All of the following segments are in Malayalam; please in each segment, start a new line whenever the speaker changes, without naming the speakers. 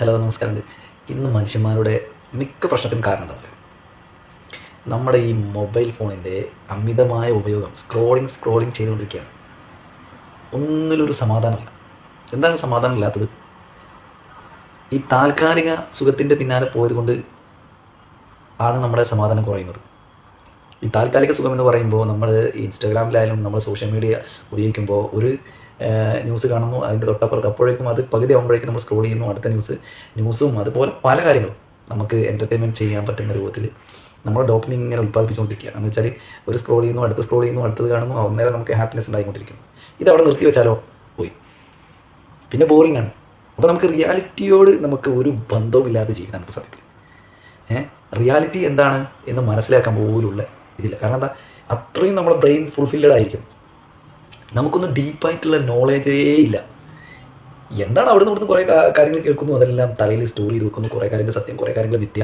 ഹലോ നമസ്കാരം. ഇന്ന് മനുഷ്യന്മാരുടെ മിക്ക പ്രശ്നത്തിനും കാരണം എന്താ പറയുക, നമ്മുടെ ഈ മൊബൈൽ ഫോണിൻ്റെ അമിതമായ ഉപയോഗം, സ്ക്രോളിങ് ചെയ്തുകൊണ്ടിരിക്കുകയാണ്. ഒന്നിലൊരു സമാധാനമില്ല. എന്താണ് സമാധാനം ഇല്ലാത്തത്? ഈ താൽക്കാലിക സുഖത്തിൻ്റെ പിന്നാലെ പോയത് കൊണ്ട് ആണ് നമ്മുടെ സമാധാനം കുറയുന്നത്. ഈ താൽക്കാലിക സുഖം എന്ന് പറയുമ്പോൾ നമ്മൾ ഇൻസ്റ്റാഗ്രാമിലായാലും നമ്മൾ സോഷ്യൽ മീഡിയ ഉപയോഗിക്കുമ്പോൾ ഒരു ന്യൂസ് കാണുന്നു, അതിൻ്റെ തൊട്ടപ്പുറത്ത് അപ്പോഴേക്കും അത് പകുതി ആകുമ്പോഴേക്കും നമ്മൾ സ്ക്രോൾ ചെയ്യുന്നു, അടുത്ത ന്യൂസും അതുപോലെ പല കാര്യങ്ങളും നമുക്ക് എൻ്റർടൈൻമെൻറ്റ് ചെയ്യാൻ പറ്റുന്ന രൂപത്തിൽ നമ്മൾ ഡോപ്പമിൻ ഇങ്ങനെ ഉൽപ്പാദിപ്പിച്ചുകൊണ്ടിരിക്കുകയാണ്. എന്ന് വെച്ചാൽ ഒരു സ്ക്രോൾ ചെയ്യുന്നു, അടുത്തത് കാണുന്നു, അന്നേരം നമുക്ക് ഹാപ്പിനെസ് ഉണ്ടായിക്കൊണ്ടിരിക്കുന്നു. ഇത് അവിടെ നിർത്തി വെച്ചാലോ പോയി, പിന്നെ ബോറിംഗ് ആണ്. അപ്പോൾ നമുക്ക് റിയാലിറ്റിയോട് നമുക്ക് ഒരു ബന്ധവുമില്ലാതെ ജീവിക്കാൻ നമുക്ക് സാധിക്കും. റിയാലിറ്റി എന്താണ് എന്ന് മനസ്സിലാക്കാൻ പോലുള്ള ഇതില്ല. കാരണം എന്താ, അത്രയും നമ്മുടെ ബ്രെയിൻ ഫുൾഫില്ലഡ് ആയിരിക്കും. നമുക്കൊന്നും ഡീപ്പായിട്ടുള്ള നോളേജേ ഇല്ല. എന്താണ് അവിടെ നിന്ന് കുറേ കാര്യങ്ങൾ കേൾക്കുന്നു, അതെല്ലാം തലയിൽ സ്റ്റോർ ചെയ്ത് വെക്കുന്നു. കുറേ കാര്യങ്ങൾ സത്യം, കുറേ കാര്യങ്ങൾ വിദ്യ,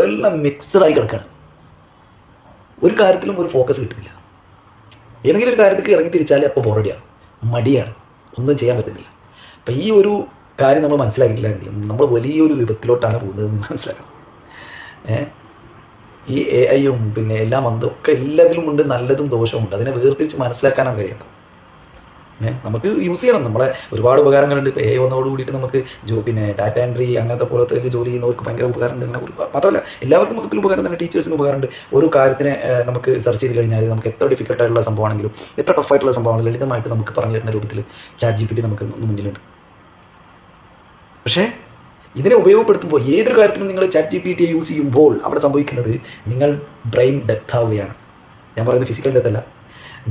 എല്ലാം മിക്സഡായി കിടക്കുകയാണ്. ഒരു കാര്യത്തിലും ഒരു ഫോക്കസ് കിട്ടുന്നില്ല. ഏതെങ്കിലും ഒരു കാര്യത്തേക്ക് ഇറങ്ങി തിരിച്ചാൽ അപ്പോൾ ബോറടിയാണ്, മടിയാണ്, ഒന്നും ചെയ്യാൻ പറ്റുന്നില്ല. അപ്പം ഈ ഒരു കാര്യം നമ്മൾ മനസ്സിലാക്കിയിട്ടില്ലെങ്കിൽ നമ്മൾ വലിയൊരു വിപത്തിലോട്ടാണ് പോകുന്നതെന്ന് മനസ്സിലാക്കണം. ഈ AI-യും പിന്നെ എല്ലാം ഒക്കെ എല്ലാത്തിലും ഉണ്ട്, നല്ലതും ദോഷവും ഉണ്ട്. അതിനെ വേർതിരിച്ച് മനസ്സിലാക്കാനാണ് കഴിയുന്നത്. നമുക്ക് യൂസ് ചെയ്യണം. നമ്മളെ ഒരുപാട് ഉപകാരങ്ങളുണ്ട്. ഇപ്പോൾ AI വന്നതോട് കൂടിയിട്ട് നമുക്ക് പിന്നെ ഡാറ്റ എൻട്രി അങ്ങനത്തെ പോലത്തെ ജോലി ചെയ്യുന്നവർക്ക് ഭയങ്കര ഉപകാരമുണ്ട്. അങ്ങനെ മാത്രമല്ല എല്ലാവർക്കും മൊത്തത്തിൽ ഉപകാരം തന്നെ. ടീച്ചേഴ്സിന് ഉപകാരമുണ്ട്. ഒരു കാര്യത്തിനെ നമുക്ക് സെർച്ച് ചെയ്ത് കഴിഞ്ഞാൽ നമുക്ക് എത്ര ഡിഫിക്കൽട്ടായിട്ടുള്ള സംഭവമാണെങ്കിലും എത്ര ടഫായിട്ടുള്ള സംഭവമാണെങ്കിലും ലളിതമായിട്ട് നമുക്ക് പറഞ്ഞു തരുന്ന രൂപത്തിൽ ChatGPT നമുക്ക് മുന്നിലുണ്ട്. പക്ഷേ ഇതിനെ ഉപയോഗപ്പെടുത്തുമ്പോൾ ഏതൊരു കാര്യത്തിനും നിങ്ങൾ ChatGPT യൂസ് ചെയ്യുമ്പോൾ അവിടെ സംഭവിക്കുന്നത് നിങ്ങൾ ബ്രെയിൻ ഡെത്ത് ആവുകയാണ്. ഞാൻ പറയുന്നത് ഫിസിക്കൽ ഡെത്ത് അല്ല,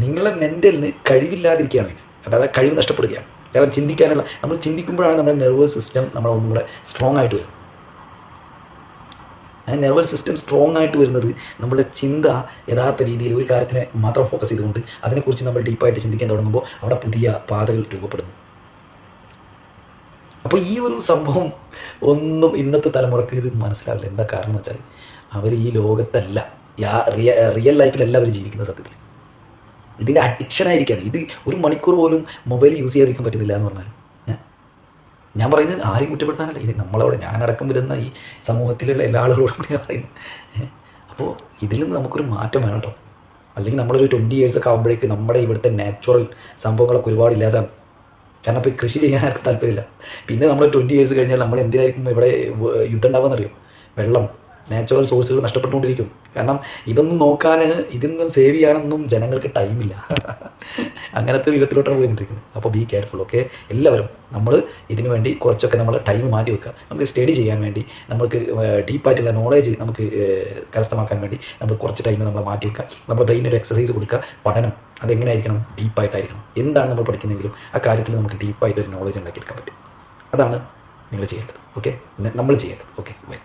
നിങ്ങളെ മെൻ്റലിന് കഴിവില്ലാതിരിക്കുകയാണ്. അതായത് കഴിവ് നഷ്ടപ്പെടുകയാണ്. കാരണം ചിന്തിക്കാനുള്ള, നമ്മൾ ചിന്തിക്കുമ്പോഴാണ് നമ്മുടെ നെർവസ് സിസ്റ്റം ഒന്നും കൂടെ സ്ട്രോങ് ആയിട്ട് വരുന്നത്. ആ നെർവസ് സിസ്റ്റം സ്ട്രോങ് ആയിട്ട് വരുന്നത് നമ്മുടെ ചിന്ത യഥാർത്ഥ രീതിയിൽ ഒരു കാര്യത്തിനെ മാത്രം ഫോക്കസ് ചെയ്തുകൊണ്ട് അതിനെക്കുറിച്ച് നമ്മൾ ഡീപ്പായിട്ട് ചിന്തിക്കാൻ തുടങ്ങുമ്പോൾ അവിടെ പുതിയ പാതകൾ രൂപപ്പെടുന്നു. അപ്പോൾ ഈ ഒരു സംഭവം ഒന്നും ഇന്നത്തെ തലമുറക്ക് ഇത് മനസ്സിലാവില്ല. എന്താ കാരണം എന്ന് വെച്ചാൽ അവർ ഈ ലോകത്തല്ല, റിയൽ ലൈഫിലല്ല അവർ ജീവിക്കുന്ന. സത്യത്തിൽ ഇതിൻ്റെ അഡിക്ഷനായിരിക്കുകയാണ്. ഇത് ഒരു മണിക്കൂർ പോലും മൊബൈൽ യൂസ് ചെയ്യാതിരിക്കാൻ പറ്റുന്നില്ല എന്ന് പറഞ്ഞാൽ, ഞാൻ പറയുന്നത് ആരെയും കുറ്റപ്പെടുത്താനല്ല, ഇത് നമ്മളവിടെ ഞാനടക്കം വരുന്ന ഈ സമൂഹത്തിലുള്ള എല്ലാ ആളുകളോടും കൂടി ഞാൻ പറയുന്നത്. അപ്പോൾ ഇതിൽ നിന്ന് നമുക്കൊരു മാറ്റം വേണം കേട്ടോ. അല്ലെങ്കിൽ നമ്മളൊരു 20 years ഒക്കെ ആകുമ്പോഴേക്ക് നമ്മുടെ ഇവിടുത്തെ നാച്ചുറൽ സംഭവങ്ങളൊക്കെ ഒരുപാട് ഇല്ലാതാകും. കാരണം ഇപ്പോൾ കൃഷി ചെയ്യാൻ ആർക്കും താല്പര്യമില്ല. പിന്നെ നമ്മൾ 20 years കഴിഞ്ഞാൽ നമ്മൾ എന്തിനായിരിക്കും ഇവിടെ യുദ്ധം ഉണ്ടാവുമെന്നറിയോ? വെള്ളം, നാച്ചുറൽ സോഴ്സുകൾ നഷ്ടപ്പെട്ടുകൊണ്ടിരിക്കും. കാരണം ഇതൊന്നും നോക്കാൻ, ഇതൊന്നും സേവ് ചെയ്യാനൊന്നും ജനങ്ങൾക്ക് ടൈമില്ല. അങ്ങനത്തെ വിധത്തിലോട്ടാണ് പോയിക്കൊണ്ടിരിക്കുന്നത്. അപ്പോൾ ബി കെയർഫുൾ. ഓക്കെ, എല്ലാവരും നമ്മൾ ഇതിനു വേണ്ടി കുറച്ചൊക്കെ നമ്മൾ ടൈം മാറ്റി വെക്കുക. നമുക്ക് സ്റ്റഡി ചെയ്യാൻ വേണ്ടി, നമുക്ക് ഡീപ്പായിട്ടുള്ള നോളേജ് നമുക്ക് കരസ്ഥമാക്കാൻ വേണ്ടി നമ്മൾ കുറച്ച് ടൈം നമ്മൾ മാറ്റി വെക്കുക. നമ്മൾ ബ്രെയിനൊരു എക്സസൈസ് കൊടുക്കുക. പഠനം അതെങ്ങനെയായിരിക്കണം? ഡീപ്പായിട്ടായിരിക്കണം. എന്താണ് നമ്മൾ പഠിക്കുന്നതെങ്കിലും ആ കാര്യത്തിൽ നമുക്ക് ഡീപ്പായിട്ടൊരു നോളേജ് ഉണ്ടാക്കിയെടുക്കാൻ പറ്റും. അതാണ് നിങ്ങൾ ചെയ്യേണ്ടത്. ഓക്കെ, നമ്മൾ ചെയ്യേണ്ടത്. Okay, by.